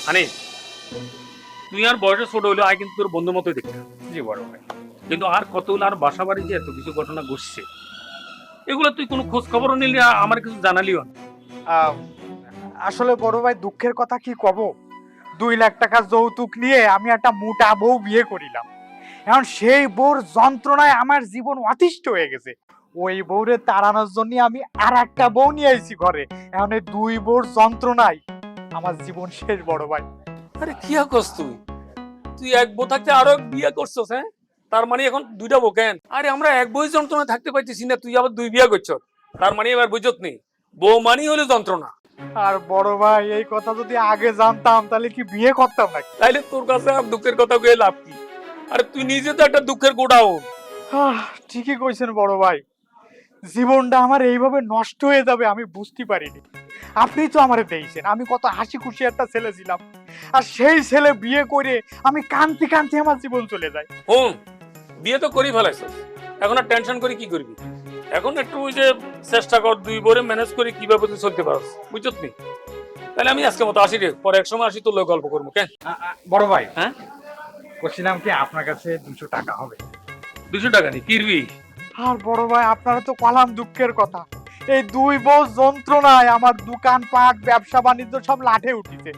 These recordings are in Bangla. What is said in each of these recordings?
মানে তুই আর বয়সে ছোট হইলো আয় কিন্তু তোর বন্ধুর মতোই দেখতে। জি বড় ভাই। কিন্তু আর কতগুলো আর বাসা বাড়ি যে এত কিছু ঘটনা ঘটছে, এগুলো তুই কোনো খোঁজ খবরও নিলি, আমার কিছু জানালিও না। আহ, আসলে বড় ভাই দুঃখের কথা কি কব, 2 লাখ টাকা যৌতুক নিয়ে আমি একটা মোটা বউ বিয়ে করিলাম। এখন সেই বউর যন্ত্রণায় আমার জীবন অতিষ্ঠ হয়ে গেছে। ওই বউরে তাড়ানোর জন্য আমি আর একটা বউ নিয়ে আইছি ঘরে। এখন এই 2 বউর যন্ত্রণায় আমার জীবন শেষ বড় ভাই। আরে কি করছ তুই? তুই এক বউ থাকতে আরো এক বিয়ে করছস, হ্যাঁ? তার মানে এখন দুইটা বউ কেন? আরে আমরা এক বই যন্ত্রণা থাকতে পাইতেছি না, তুই আবার 2 বিয়ে করছ। তার মানে এবার বুঝত নি, বউ মানি হলো যন্ত্রণা। আর বড় ভাই এই কথা যদি আগে জানতাম তাহলে কি বিয়ে করতাম নাকি? তাইলে তোর কাছে আর দুঃখের কথা কয়ে লাভ কি? আরে তুই নিজে তো একটা দুঃখের গোড়াও। ঠিকই কইছেন বড় ভাই, জীবনটা আমার এইভাবে নষ্ট হয়ে যাবে আমি বুঝতে পারিনি। আপনি তো আমারে দিয়েছেন, আমি কত হাসি খুশি একটা ছেলে ছিলাম, আর সেই ছেলে বিয়ে করে আমি কান্তি কান্তি আমার জীবন চলে যায়। হুম, বিয়ে তো করি ফেলাইছস, এখন আর টেনশন করে কি করবি? এখন একটু ওই যে চেষ্টা কর 2 বরে ম্যানেজ করে কিভাবে তুই চলতে পারস, বুঝছত নি? তাহলে আমি আজকে মতো আসি রে, পরে এক সময় আসি তোর লগে গল্প করবো। কেন? বড় ভাই, হ্যাঁ, বলছিলাম কি আপনার কাছে 200 টাকা হবে? 200 টাকা নি কিরবি? আর বড় ভাই আপনারা তো কলাম দুঃখের কথা, এই 2 বউ যন্ত্রণায় আমার দোকান পাট ব্যবসা বাণিজ্য সব লাঠে উঠিছে।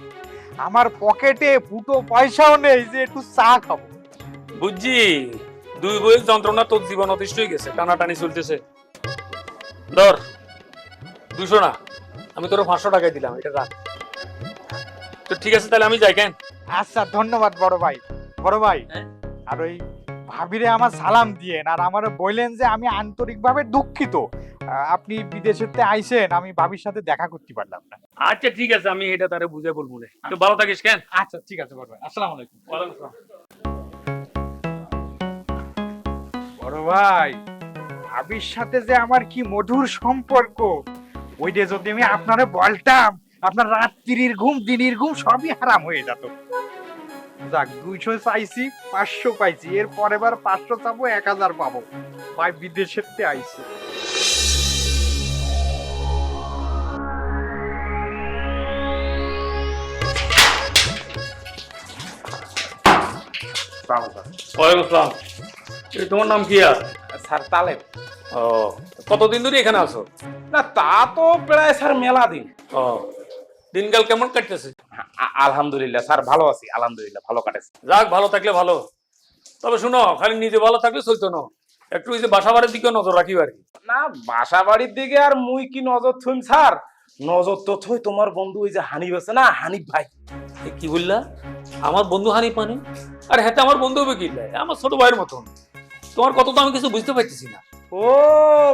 আমার পকেটে ফুটো পয়সাও নেই যে একটু চা খাবো। বুঝছি, 2 বইয়ের যন্ত্রণা তোর জীবন অতিষ্ঠ হয়ে গেছে, টানাটানি চলতেছে। ধর 200 না, আমি তোর 500 টাকায় দিলাম, এটা রাখ। তো ঠিক আছে, তাহলে আমি যাই। কেন? আচ্ছা ধন্যবাদ বড় ভাই। বড় ভাই, হ্যাঁ? আর ওই ভাবিরে আমার সালাম দিয়েন, আর আমার বললেন যে আমি আন্তরিকভাবে দুঃখিত আপনি বিদেশেতে আইছেন, আমি ভাবির সাথে দেখা করতে পারলাম না। আচ্ছা ঠিক আছে, আমি এটা তারে বুঝে বলবো রে। তো ভালো থাকিস। কেন? আচ্ছা ঠিক আছে বড় ভাই, আসসালামু আলাইকুম। ওয়ালাইকুম আসসালাম। বড় ভাই, ভাবির সাথে যে আমার কি মধুর সম্পর্ক, ওইটা যদি আমি আপনারে বলতাম আপনার রাত্রির ঘুম দিনের ঘুম সবই হারাম হয়ে যেত। যাক, 200 চাইছি, 500 পাইছি, এরপর এবার 500 চাবো, 1000 পাবো। ভাই বিদেশেতে আইছে। ওয়ালাইকুম আসসালাম। এই তোমার নাম কি? আর স্যার তালেব। ও, কতদিন ধরে এখানে আছো? না তা তো প্রায় স্যার মেলা দিন। ও, দিনকাল কেমন কাটতেছে? আলহামদুলিল্লাহ স্যার ভালো আছি, আলহামদুলিল্লাহ ভালো কাটেছে। যাক, ভালো থাকলে ভালো। তবে শুনো, খালি নিজে ভালো থাকলে চলতো না, একটু ওই যে বাসা বাড়ির দিকে নজর রাখিও আর কি। না বাসা বাড়ির দিকে আর মুই কি নজর থইম স্যার, নজর তো থই তোমার বন্ধু ওই যে হানিফ আছে না, হানিফ ভাই। এ কি বললা? আমার বন্ধু হানিফ মানে? আর হ্যাঁ, আমার বন্ধু হবে কি, আমার ছোট ভাইয়ের মতন। তোমার কত তো আমি কিছু বুঝতে পারতেছি না। ও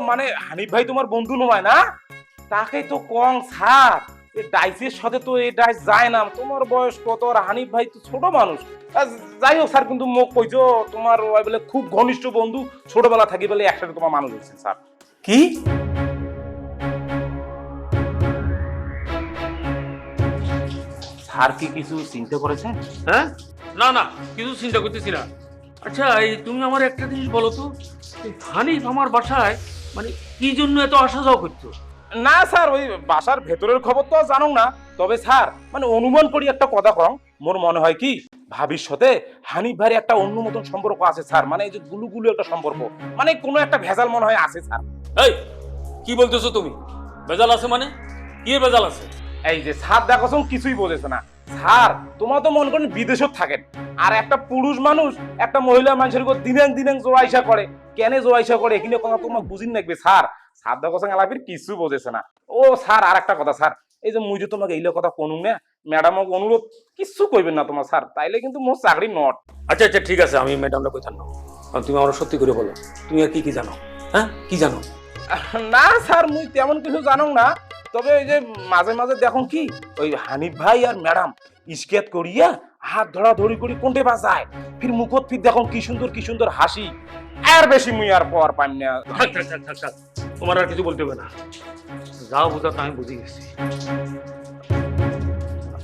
মানে হানিফ ভাই তোমার বন্ধু নয় না? তাকেই তো কং স্যার, এই ডাইসের সাথে তো এই ডাইস যায় না। তোমার বয়স কত, আর হানিফ ভাই তো ছোট মানুষ। যাই হোক স্যার, কিন্তু মোক কইছো তোমার ওই বলে খুব ঘনিষ্ঠ বন্ধু, ছোটবেলা থাকি বলে একসাথে তোমার মানুষ হচ্ছে স্যার। কি? স্যার কি কিছু চিন্তা করেছেন? হ্যাঁ, না না, কিছু চিন্তা করতেছি না। আচ্ছা, এই তুমি আমার একটা জিনিস বলো তো, এই হানিফ আমার বাসায় মানে কি জন্য এত আসা যাওয়া করতো? না স্যার, ওই বাসার ভেতরের খবর তো আর জানো না, তবে স্যার মানে অনুমান করি একটা কথা কম, মোর মনে হয় কি ভাবির সাথে হানিফ ভাইয়ের একটা অন্য মতন সম্পর্ক আছে স্যার, মানে এই যে গুলু গুলু একটা সম্পর্ক, মানে কোনো একটা ভেজাল মনে হয় আছে স্যার। এই কি বলতেছো তুমি? বেজাল আছে মানে? কি বেজাল আছে? এই যে স্যার দেখো কিছুই বোঝেছে না স্যার, তোমার তো মনে করেন বিদেশত থাকেন, আর একটা পুরুষ মানুষ একটা মহিলা মানুষের উপর দিনাং দিনাং জোয়াইসা করে, কেন জোয়াইসা করে এখানে কথা তোমার বুঝিন রাখবে স্যার। স্যার দেখো এলাপির কিছু বোঝেছে না। ও স্যার আর একটা কথা স্যার, এই যে মুই যে তোমাকে এইলে কথা কোনুম না, ম্যাডাম অনুরোধ কিছু কইবেন না তোমার স্যার, তাইলে কিন্তু মোর চাকরি নট। আচ্ছা আচ্ছা ঠিক আছে, আমি ম্যাডামটা কই থাকবো, তুমি আমার সত্যি করে বলো, তুমি আর কি কি জানো? হ্যাঁ, কি জানো? না স্যার মুই তেমন কিছু জানো না, তবে ওই যে মাঝে মাঝে দেখো কি ওই হানিফ ভাই আর ম্যাডাম ইস্কেত করিয়া হাত ধরা ধরি করি কোনটে বাজায়, ফির মুখত ফির দেখো কি সুন্দর হাসি। আর বেশি মুই আর পাওয়ার পাইম না। থাক, থাক, থাক, থাক, থাক। তোমার আর কিছু বলতে হবে না, যাও বুঝা, আমি বুঝে গেছি।